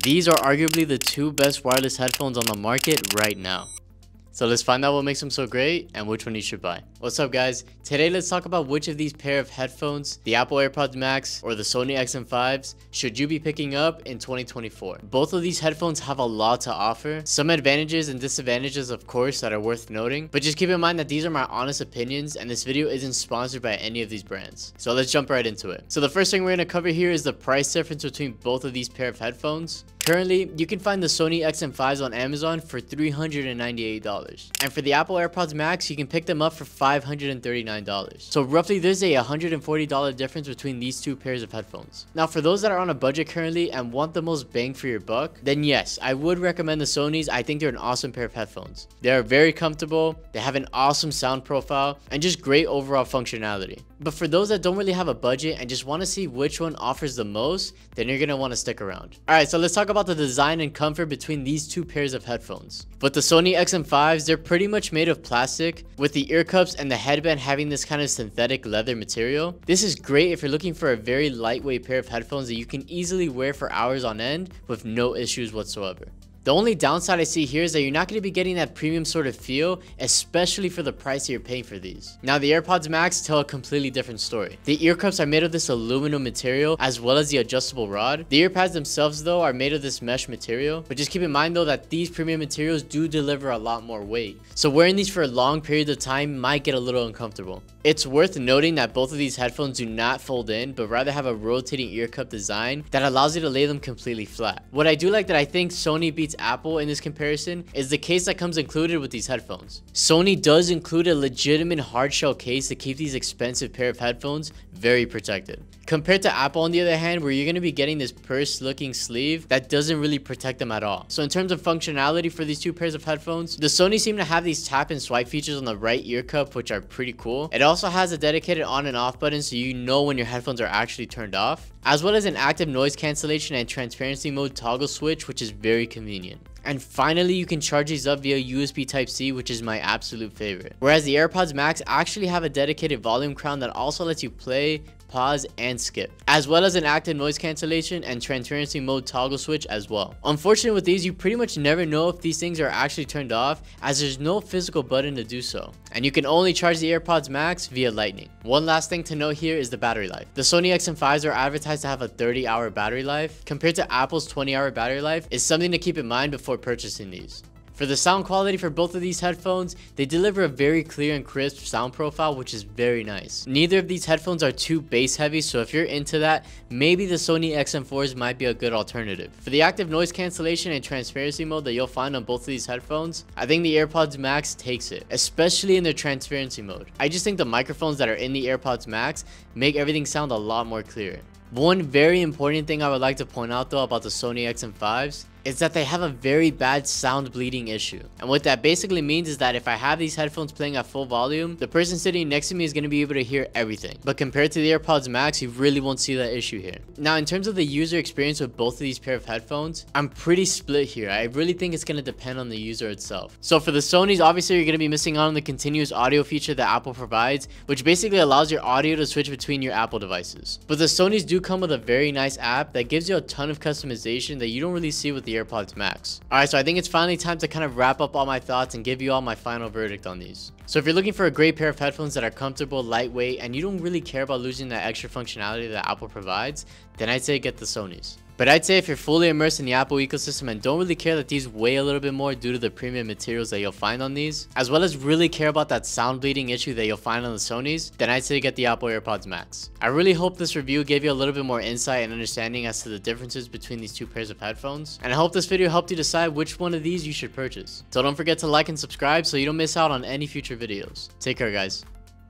These are arguably the two best wireless headphones on the market right now. So let's find out what makes them so great and which one you should buy. What's up guys? Today let's talk about which of these pair of headphones, the Apple AirPods Max or the Sony XM5s, should you be picking up in 2024. Both of these headphones have a lot to offer. Some advantages and disadvantages of course that are worth noting, but just keep in mind that these are my honest opinions and this video isn't sponsored by any of these brands. So let's jump right into it. So the first thing we're going to cover here is the price difference between both of these pair of headphones. Currently, you can find the Sony XM5s on Amazon for $398. And for the Apple AirPods Max, you can pick them up for $539. So roughly there's a $140 difference between these two pairs of headphones. Now for those that are on a budget currently and want the most bang for your buck, then yes, I would recommend the Sonys. I think they're an awesome pair of headphones. They are very comfortable, they have an awesome sound profile, and just great overall functionality. But for those that don't really have a budget and just want to see which one offers the most, then you're going to want to stick around. Alright, so let's talk about the design and comfort between these two pairs of headphones. With the Sony XM5s, they're pretty much made of plastic, with the ear cups and the headband having this kind of synthetic leather material. This is great if you're looking for a very lightweight pair of headphones that you can easily wear for hours on end with no issues whatsoever. The only downside I see here is that you're not going to be getting that premium sort of feel, especially for the price that you're paying for these. Now the AirPods Max tell a completely different story. The ear cups are made of this aluminum material as well as the adjustable rod. The ear pads themselves though are made of this mesh material, but just keep in mind though that these premium materials do deliver a lot more weight. So wearing these for a long period of time might get a little uncomfortable. It's worth noting that both of these headphones do not fold in, but rather have a rotating ear cup design that allows you to lay them completely flat. What I do like that I think Sony beats Apple in this comparison is the case that comes included with these headphones. Sony does include a legitimate hard shell case to keep these expensive pair of headphones very protected. Compared to Apple on the other hand, where you're going to be getting this purse looking sleeve that doesn't really protect them at all. So in terms of functionality for these two pairs of headphones, the Sony seem to have these tap and swipe features on the right ear cup, which are pretty cool. It also has a dedicated on and off button so you know when your headphones are actually turned off, as well as an active noise cancellation and transparency mode toggle switch, which is very convenient. And finally, you can charge these up via USB Type-C, which is my absolute favorite. Whereas the AirPods Max actually have a dedicated volume crown that also lets you play, pause, and skip, as well as an active noise cancellation and transparency mode toggle switch as well. Unfortunately with these, you pretty much never know if these things are actually turned off, as there's no physical button to do so. And you can only charge the AirPods Max via Lightning. One last thing to note here is the battery life. The Sony XM5s are advertised to have a 30-hour battery life, compared to Apple's 20-hour battery life, is something to keep in mind before purchasing these. For the sound quality for both of these headphones, they deliver a very clear and crisp sound profile, which is very nice. Neither of these headphones are too bass heavy, so if you're into that, maybe the Sony XM4s might be a good alternative. For the active noise cancellation and transparency mode that you'll find on both of these headphones, I think the AirPods Max takes it, especially in their transparency mode. I just think the microphones that are in the AirPods Max make everything sound a lot more clear. One very important thing I would like to point out though about the Sony XM5s is that they have a very bad sound bleeding issue. And what that basically means is that if I have these headphones playing at full volume, the person sitting next to me is going to be able to hear everything. But compared to the AirPods Max, you really won't see that issue here. Now, in terms of the user experience with both of these pair of headphones, I'm pretty split here. I really think it's going to depend on the user itself. So for the Sonys, obviously you're going to be missing out on the continuous audio feature that Apple provides, which basically allows your audio to switch between your Apple devices. But the Sonys do come with a very nice app that gives you a ton of customization that you don't really see with the AirPods Max. Alright, so I think it's finally time to kind of wrap up all my thoughts and give you all my final verdict on these. So if you're looking for a great pair of headphones that are comfortable, lightweight, and you don't really care about losing that extra functionality that Apple provides, then I'd say get the Sonys. But I'd say if you're fully immersed in the Apple ecosystem and don't really care that these weigh a little bit more due to the premium materials that you'll find on these, as well as really care about that sound bleeding issue that you'll find on the Sonys, then I'd say get the Apple AirPods Max. I really hope this review gave you a little bit more insight and understanding as to the differences between these two pairs of headphones, and I hope this video helped you decide which one of these you should purchase. So don't forget to like and subscribe so you don't miss out on any future videos. Take care guys.